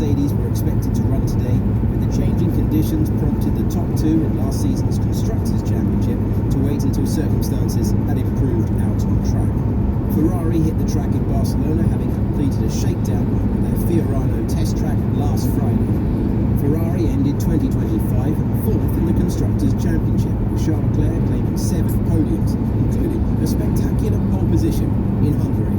Mercedes were expected to run today, but the changing conditions prompted the top two in last season's Constructors' Championship to wait until circumstances had improved out on track. Ferrari hit the track in Barcelona, having completed a shakedown of their Fiorano test track last Friday. Ferrari ended 2025 fourth in the Constructors' Championship, with Charles Leclerc claiming 7 podiums, including a spectacular pole position in Hungary.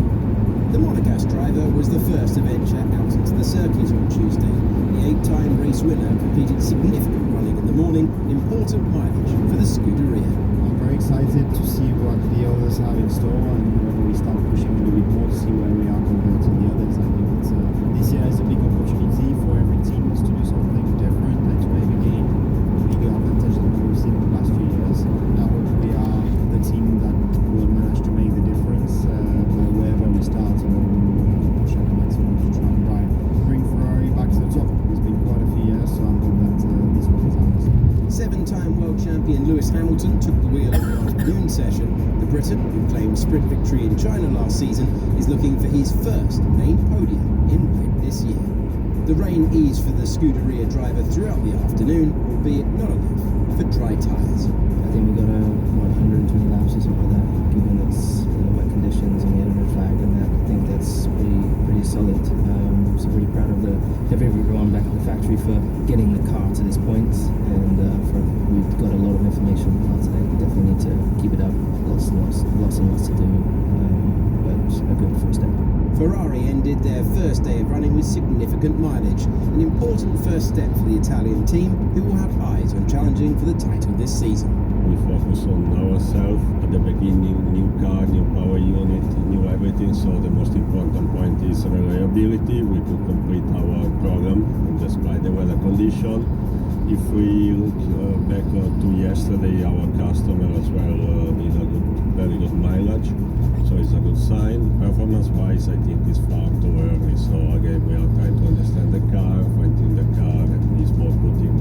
The Monegasque driver was the first to venture out into the circuit on Tuesday. The 8-time race winner completed significant running in the morning, important mileage for the Scuderia. I'm very excited to see what the others have in store and when we start pushing a little bit more to see where we are compared to the others. I think this year is a big opportunity for every team to do something different and to maybe gain a bigger advantage than we've seen in the last few years. I hope we are the team that will manage to make the difference wherever we start and we push at the maximum to try and bring Ferrari back to the top. It's been quite a few years, so I'm hoping that this one is ours. 7-time world champion Lewis Hamilton took the wheel of the afternoon session. The Briton, who claimed sprint victory in China last season, is looking for his first main podium in red this year. The rain eased for the Scuderia driver throughout the afternoon, albeit not enough for dry tyres. I think we got 120 laps or something like that, given it's the wet conditions and we had a red flag, and that, I think that's pretty solid. So pretty proud of everyone back at the factory for getting the car to this point, and we've got a lot of information on the car today. We definitely need to keep it up. Lots and lots to do, but a good first step. Ferrari ended their first day of running with significant mileage, an important first step for the Italian team, who will have eyes on challenging for the title this season. We focus on ourselves at the beginning, new car, new power unit, new everything, so the most important point is reliability. We could complete our program despite the weather condition. If we look back to yesterday, our customer as well need a very good mileage, so it's a good sign. Performance-wise, I think it's far too early, so again we are trying to understand the car, finding the car, and it's more putting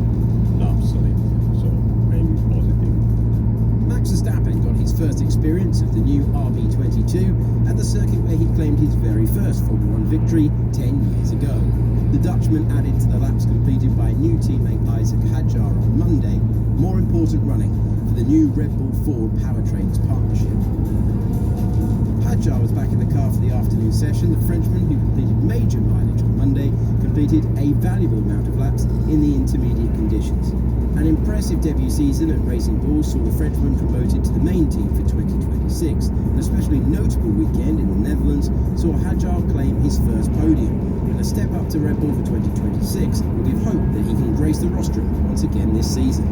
laps on it, so I'm positive. Max Verstappen got his first experience of the new E22 at the circuit where he claimed his very first Formula 1 victory 10 years ago. The Dutchman added to the laps completed by new teammate Isaac Hadjar on Monday, more important running for the new Red Bull Ford Powertrains partnership. Hadjar was back in the car for the afternoon session. The Frenchman, who completed major mileage on Monday, completed a valuable amount of laps in the intermediate conditions. An impressive debut season at Racing Bulls saw the Frenchman promoted to the main team for 2026. An especially notable weekend in the Netherlands saw Hadjar claim his first podium, and a step up to Red Bull for 2026 will give hope that he can grace the rostrum once again this season.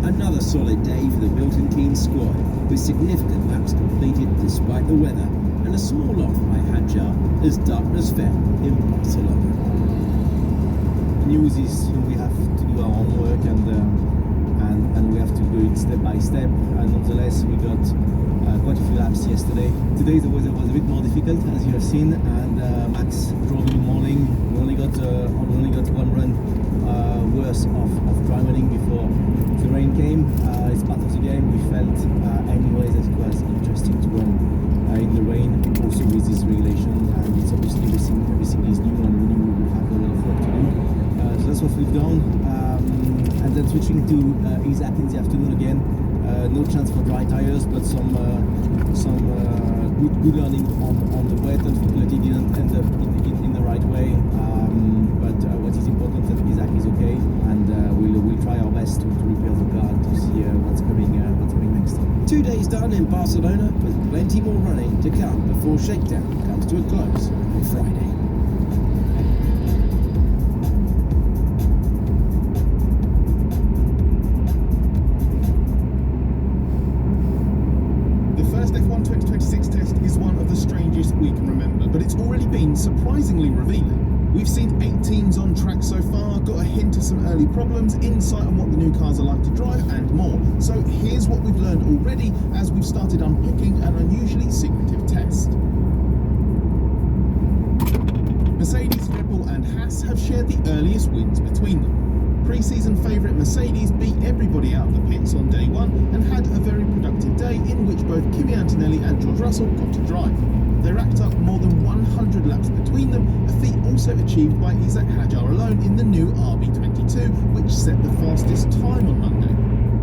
Another solid day for the Milton Keynes squad, with significant laps completed despite the weather, and a small off by Hadjar as darkness fell in Barcelona. The news is we have to do our homework and we have to do it step by step. And nonetheless, we got quite a few laps yesterday. Today the weather was a bit more difficult, as you have seen, and Max drove in the morning. We only got one run worse of dry running before the rain came. It's part of the game. We felt anyways that it was interesting to run in the rain, also with this regulation, and it's obviously everything is new and we will have a lot of work to do. So that's what we've done, and then switching to Isaac in the afternoon again. No chance for dry tires, but some good learning on the wet. Unfortunately, didn't end up in the right way. But what is important is that Isaac is okay, and we'll try our best to repair the car to see what's coming next. 2 days done in Barcelona, with plenty more running to come before shakedown comes to a close on Friday. F1 2026 test is one of the strangest we can remember, but it's already been surprisingly revealing. We've seen 8 teams on track so far, got a hint of some early problems, insight on what the new cars are like to drive, and more. So here's what we've learned already as we've started unpicking an unusually secretive test. Mercedes, Red Bull and Haas have shared the earliest wins between them. Pre-season favourite Mercedes beat everybody out of the pits on day one and had a very productive day in which both Kimi Antonelli and George Russell got to drive. They racked up more than 100 laps between them, a feat also achieved by Isaac Hajar alone in the new RB22, which set the fastest time on Monday.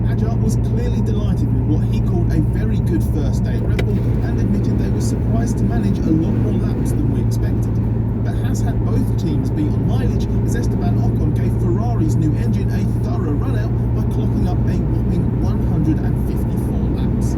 Hajar was clearly delighted with what he called a very good first day at Red Bull and admitted they were surprised to manage a lot more laps than we expected. But has had both teams beat on mileage as Esteban Ocon gave Ferrari's new engine a thorough run-out by clocking up a whopping 154 laps.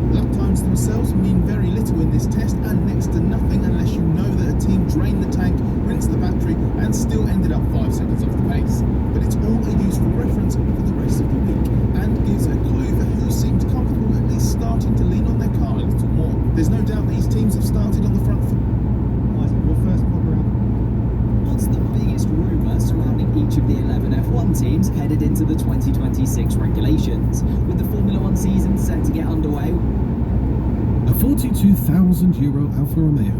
Lap times themselves mean very little in this test and next to nothing unless you know that a team drained the tank, rinsed the battery and still ended up 5 seconds off the pace. But it's all a useful reference for the rest of the week and gives a clue for who seems comfortable at least starting to lean on their car a little more. There's no doubt these teams have started on the front foot. Your first pop around. What's the biggest rumour surrounding each of the 11 F1 teams headed into the 2026 regulations? With the Formula 1 season set to get underway, a €42,000 Alfa Romeo.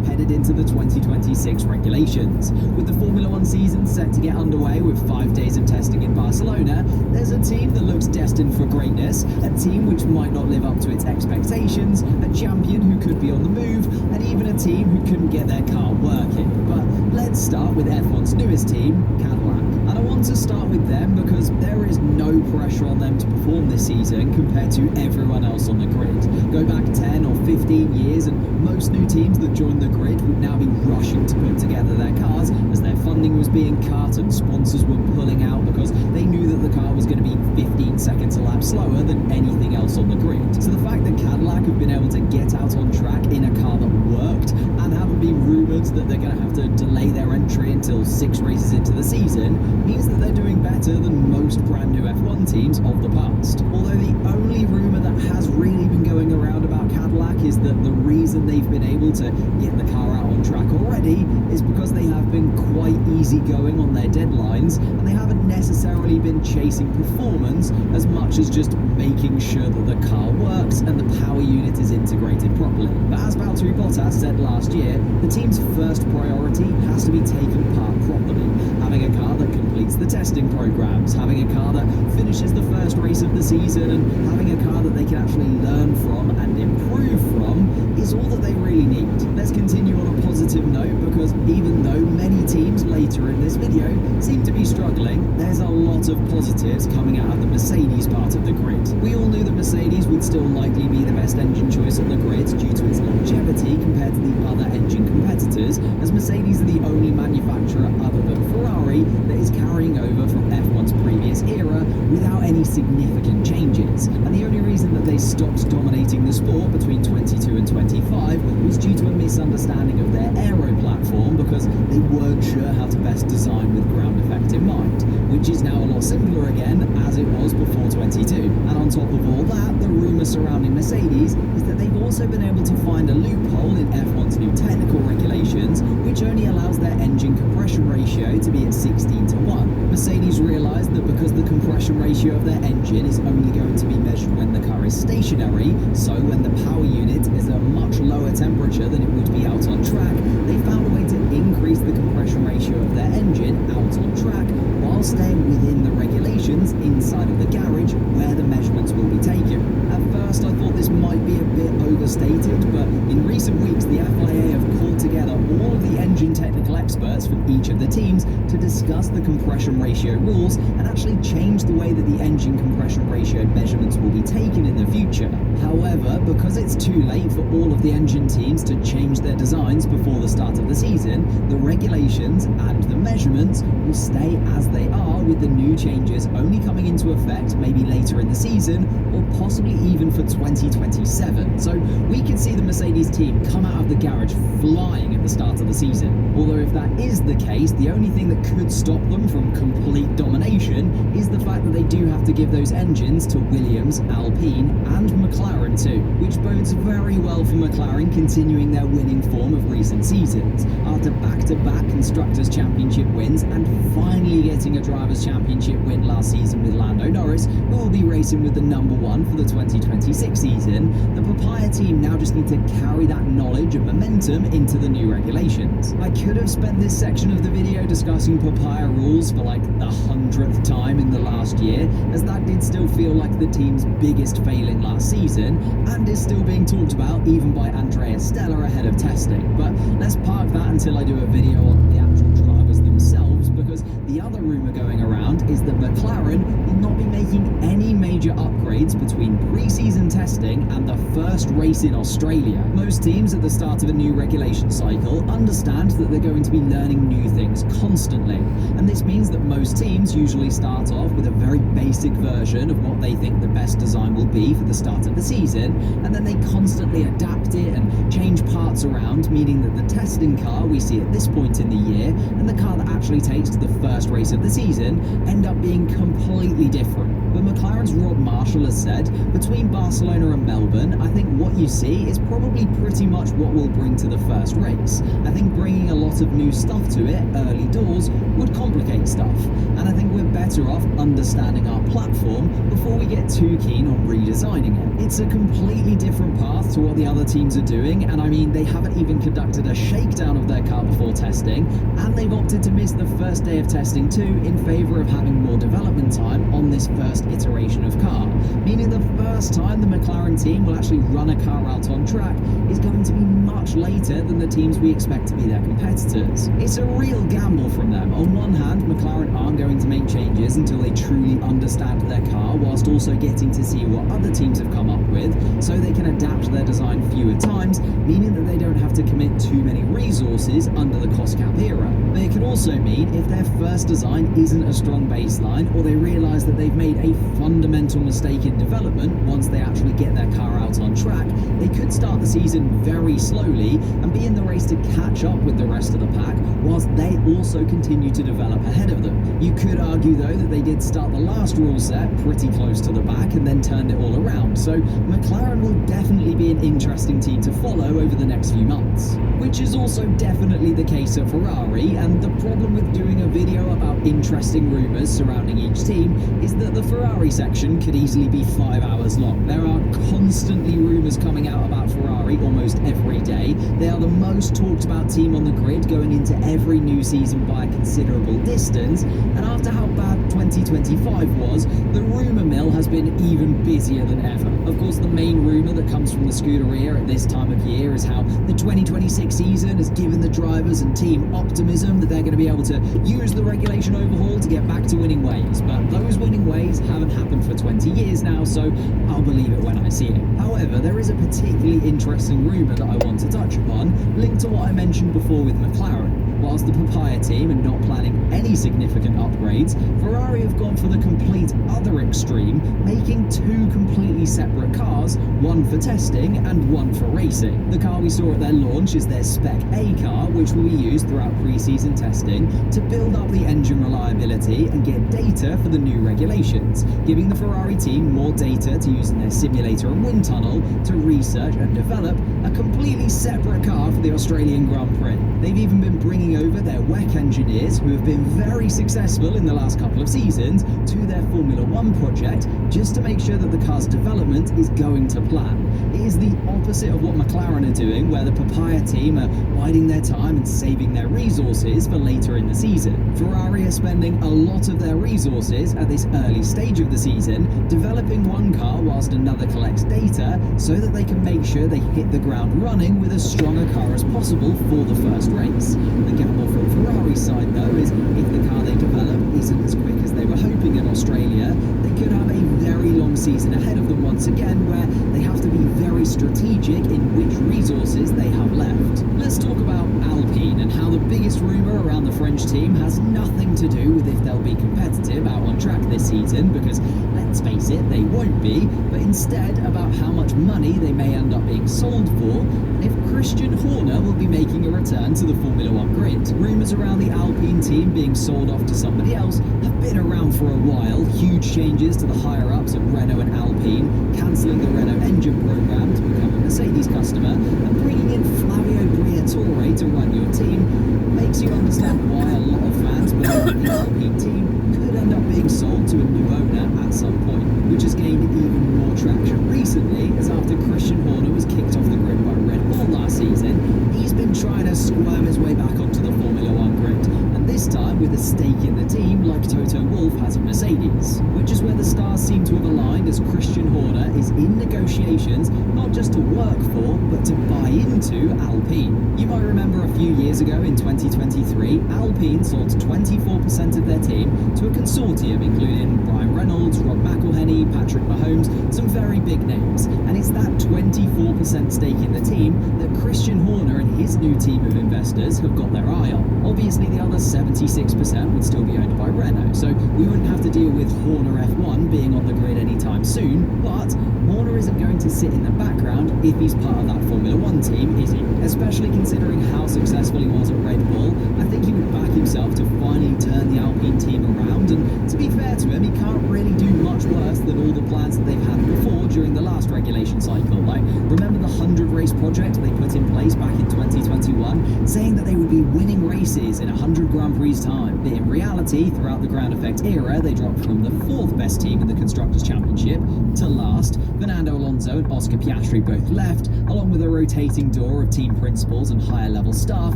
headed into the 2026 regulations. With the Formula 1 season set to get underway with 5 days of testing in Barcelona, there's a team that looks destined for greatness, a team which might not live up to its expectations, a champion who could be on the move, and even a team who couldn't get their car working. But let's start with F1's newest team, Cadillac. And I want to start with them because there is no pressure on them to perform this season compared to everyone else on the grid. Go back 10 or 15 years and most new teams that joined the grid would now be rushing to put together their cars as their funding was being cut and sponsors were pulling out because they knew that the car was going to be 15 seconds a lap slower than anything else on the grid. So the fact that Cadillac have been able to get out on track in a car that worked and haven't been rumoured that they're going to have to delay their entry until 6 races into the season means that they're doing better than most brand new F1 teams of the past. Although the only rumour that has really been going around about Cadillac is that the reason they've been able to get the car out on track already is because they have been quite easygoing on their deadlines and they haven't necessarily been chasing performance as much as just making sure that the car works and the power unit is integrated properly. But as Valtteri Bottas said last year, the team's first priority has to be taken apart properly. Having a car that completes the testing programs, having a car that finishes the first race of the season and having a car that they can actually learn from and improve from is all that they really need. Let's continue on a positive note because even though many teams later in this video seem to be struggling, there's a lot of positives coming out of the Mercedes part of the grid. We all knew that Mercedes would still likely be the best engine choice on the grid due to its longevity compared to the other engine competitors, as Mercedes are the only manufacturer other than Ferrari that is carrying over from F1's previous era without any significant changes. And the only reason that they stopped dominating the sport between 22 and 25 was due to a misunderstanding of their aero platform because they weren't sure how to best design with ground effect in mind, which is now a lot simpler again as it was before 22. And on top of all that, the rumour surrounding Mercedes is that they've also been able to find a loophole in F1's new technical regulations which only allows their engine compression ratio to be at 16:1. Mercedes realised that because the compression ratio of their engine is only going to be measured when the car is stationary, so when the power unit is a much lower temperature than it would be out on track, they found a way to increase the compression ratio of their engine out on track while staying within the regulations inside of the garage where the measurements will be taken. At first I thought this might be a bit overstated, but in recent weeks the FIA have called together all of the engine technical experts from each of the teams to discuss the compression ratio rules and actually change the way that the engine compression ratio measurements will be taken in the future. However, because it's too late for all of the engine teams to change their designs before the start of the season, the regulations and the measurements will stay as they are, with the new changes only coming into effect maybe later in the season or possibly even for 2027. So we can see the Mercedes team come out of the garage flying at the start of the season. Although if that is the case, the only thing that could stop them from complete domination is the fact that they do have to give those engines to Williams, Alpine and McLaren too, which bodes very well for McLaren continuing their winning form of recent seasons. After back-to-back Constructors' Championship wins and finally getting a Drivers' Championship win last season with Lando Norris, who will be racing with the number one for the 2026 season, the Papaya team now just need to carry that knowledge and momentum into the new regulations. I could have spent this section of the video discussing Papaya rules for like the 100th time in the last year, as that did still feel like the team's biggest failing last season, and is still being talked about even by Andrea Stella ahead of testing. But let's park that until I do a video on the actual drivers themselves, because the other rumour going around is that McLaren will not be making any major upgrades between pre-season testing and the first race in Australia. Most teams at the start of a new regulation cycle understand that they're going to be learning new things constantly, and this means that most teams usually start off with a very basic version of what they think the best design will be for the start of the season, and then they constantly adapt it and change parts around, meaning that the testing car we see at this point in the year and the car that actually takes to the first race of the season end up being completely different. But McLaren's Rob Marshall has said, between Barcelona and Melbourne, I think what you see is probably pretty much what we'll bring to the first race. I think bringing a lot of new stuff to it early doors would complicate stuff, and I think we're better off understanding our platform before we get too keen on redesigning it. It's a completely different path to what the other teams are doing, and I mean, they haven't even conducted a shakedown of their car before testing, and they've opted to miss the first day of testing too in favour of having more development time on this first iteration of car, meaning the first time the McLaren team will actually run a car out on track is going to be much later than the teams we expect to be their competitors. It's a real gamble from them. On one hand, McLaren aren't going to make changes until they truly understand their car, whilst also getting to see what other teams have come up with, so they can adapt their design fewer times, meaning that they don't have to commit too many resources under the cost cap era. But it can also mean if their first design isn't a strong baseline, or they realise that they've made a fundamental mistake in development once they actually get their car out on track, they could start the season very slowly and be in the race to catch up with the rest of the pack, whilst they also continue to develop ahead of them. You could argue though that they did start the last rule set pretty close to the back and then turned it all around, so McLaren will definitely be an interesting team to follow over the next few months. Which is also definitely the case at Ferrari, and the problem with doing a video about interesting rumours surrounding each team is that the Ferrari section could easily be 5 hours long. There are constantly rumours coming out about Ferrari almost every day. They are the most talked about team on the grid going into every new season by a considerable distance, and after how bad 2025 was, the rumour mill has been even busier than ever. Of course, the main rumour that comes from the Scuderia at this time of year is how the 2026 season has given the drivers and team optimism that they're going to be able to use the regulation overhaul to get back to winning ways. But those winning ways haven't happened for 20 years now, so I'll believe it when I see it. However, there is a particularly interesting rumour that I want to touch upon, linked to what I mentioned before with McLaren. Whilst the Papaya team are not planning any significant upgrades, Ferrari have gone for the complete other extreme, making two completely separate cars, one for testing and one for racing. The car we saw at their launch is their Spec A car, which will be used throughout pre-season testing to build up the engine reliability and get data for the new regulations, giving the Ferrari team more data to use in their simulator and wind tunnel to research and develop a completely separate car for the Australian Grand Prix. They've even been bringing over their WEC engineers, who have been very successful in the last couple of seasons, to their Formula One project, just to make sure that the car's development is going to plan. It is the opposite of what McLaren are doing, where the Papaya team are biding their time and saving their resources for later in the season. Ferrari are spending a lot of their resources at this early stage of the season, developing one car whilst another collects data, so that they can make sure they hit the ground running with as strong a car as possible for the first race. The gamble from Ferrari's side though is if the car they develop isn't as quick as they were hoping in Australia, they could have a very long season ahead of them once again, where they have to be very strategic in which resources they have left. Let's talk about Alpine and how the biggest rumour around the French team has nothing to do with if they'll be competitive out on track this season, because let's face it, they won't be, but instead about how much money they may end up being sold for, and if Christian Horner will be making a return to the Formula One grid. Rumours around the Alpine team being sold off to somebody else have been around for a while. Huge changes to the higher-ups at Renault and Alpine, cancelling the Renault engine programme to become a Mercedes customer, and bringing in Flavio Briatore to run your team makes you understand why a lot of fans believe the Alpine team could end up being sold to a new owner at some point, which has gained even more traction recently, as after Christian Horner was kicked off the grid by Red Bull last season, he's been trying to squirm his way back onto the Formula One grid, and this time with a stake in the team like Toto Wolff has at Mercedes, which is where the stars seem to have aligned, as Christian Horner is in negotiations not just to work for, but to buy into Alpine. You might remember a few years ago in 2023, Alpine sold 24% of their team to a consortium including Brian Reynolds, Rob McElhenney, Patrick Mahomes, some very big names. And it's that 24% stake in the team that Christian Horner and his new team of investors have got their eye on. Obviously, the other 76% would still be owned by Renault, so we wouldn't have to deal with Horner F1 being on the grid anytime soon, but Horner isn't going to sit in the background if he's part of that Formula One team, is he? Especially considering how successful he was at Red Bull, I think he would back himself to finally turn the Alpine team around, and to be fair to him, he can't really do much worse than all the plans that they've had before during the last regulation cycle. Like, remember the 100 race project they put in place back in 2021, saying that they would be winning races in 100 Grand Prix time, but in reality, throughout the ground effect era, they dropped from the 4th best team in the Constructors' Championship to last. Fernando Alonso and Oscar Piastri both left, along with a rotating door of team principals and higher level staff,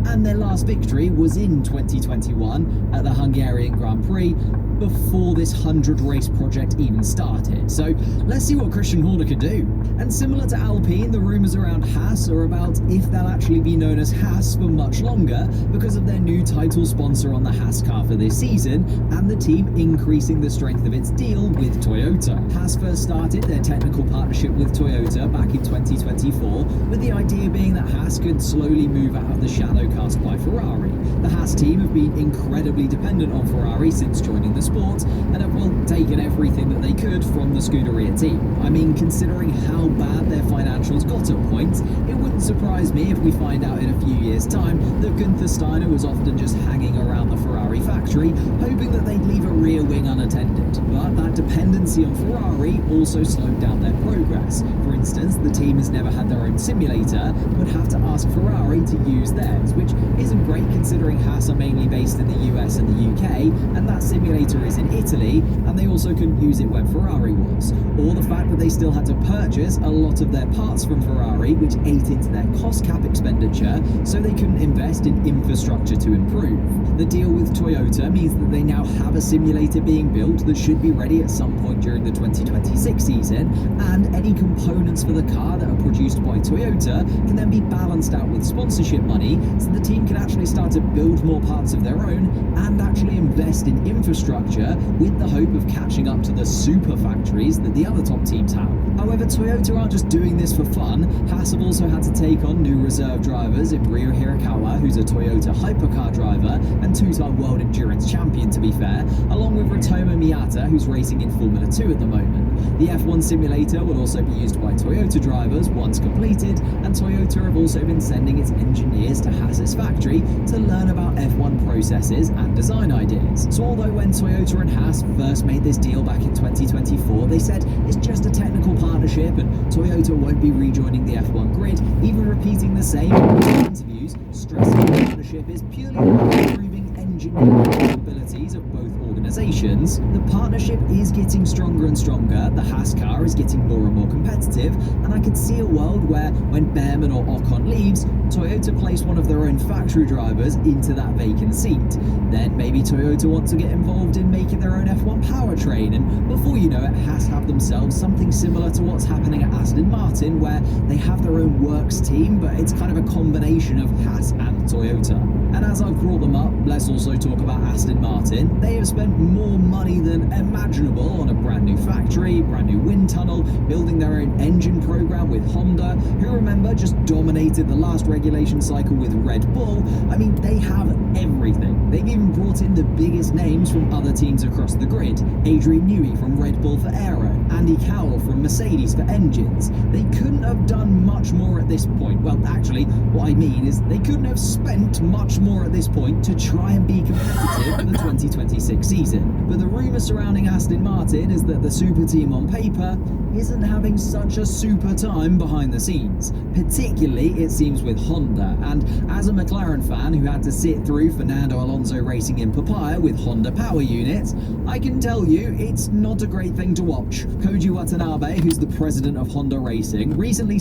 and their last victory was in 2021 at the Hungarian Grand Prix, before this 100 race project even started. So let's see what Christian Horner can do. And similar to Alpine, the rumours around Haas are about if they'll actually be known as Haas for much longer because of their new title sponsor on the Haas car for this season and the team increasing the strength of its deal with Toyota. Haas first started their technical partnership with Toyota back in 2024, with the idea being that Haas could slowly move out of the shadow cast by Ferrari. The Haas team have been incredibly dependent on Ferrari since joining the sport and have well taken everything that they could from the Scuderia team. I mean, considering how bad their financials got at points, it wouldn't surprise me if we find out in a few years' time that Gunther Steiner was often just hanging around the Ferrari factory, hoping that they'd leave a rear wing unattended. But that dependency on Ferrari also slowed down their progress. For instance, the team has never had their own simulator, would have to ask Ferrari to use theirs, which isn't great considering Haas are mainly based in the US and the UK, and that simulator is in Italy, and they also couldn't use it when Ferrari was. Or the fact that they still had to purchase a lot of their parts from Ferrari, which ate into their cost cap expenditure, so they couldn't invest in infrastructure to improve. The deal with Toyota means that they now have a simulator being built that should be ready at some point during the 2026 season, and any components for the car that are produced by Toyota can then be balanced out with sponsorship money, so the team can actually start to build more parts of their own and actually invest in infrastructure with the hope of catching up to the super factories that the other top teams have. However, Toyota aren't just doing this for fun. Haas have also had to take on new reserve drivers in Ryo Hirakawa, who's a Toyota hypercar driver and two-time world endurance champion to be fair, along with Ritomo Miyata, who's racing in Formula 2 at the moment. The F1 simulator will also be used by Toyota drivers once completed, and Toyota have also been sending its engineers to Haas's factory to learn about F1 processes and design ideas. So although when Toyota and Haas first made this deal back in 2024, they said it's just a technical partnership and Toyota won't be rejoining the F1 grid, even repeating the same in interviews, stressing the partnership is purely about improving engineering capabilities of both organizations. The partnership is getting stronger and stronger, the Haas car is getting more and more competitive, and I could see a world where when Behrman or Ocon leaves, Toyota place one of their own factory drivers into that vacant seat. Then maybe Toyota want to get involved in making their own F1 powertrain, and before you know it, Haas have themselves something similar to what's happening at Aston Martin, where they have their own works team, but it's kind of a combination of Haas and Toyota. And as I've brought them up, let's also talk about Aston Martin. They have spent more money than imaginable on a brand new factory, brand new wind tunnel, building their own engine program with Honda, who remember just dominated the last regulation cycle with Red Bull. I mean, they have everything. They've even brought in the biggest names from other teams across the grid. Adrian Newey from Red Bull for aero, Andy Cowell from Mercedes for engines. They couldn't have done much more at this point. Well, actually, what I mean is they couldn't have spent much more at this point to try and be competitive for the 2026 season. But the rumour surrounding Aston Martin is that the super team on paper isn't having such a super time behind the scenes. Particularly, it seems, with Honda. And as a McLaren fan who had to sit through Fernando Alonso racing in Papaya with Honda power units, I can tell you it's not a great thing to watch. Koji Watanabe, who's the president of Honda Racing,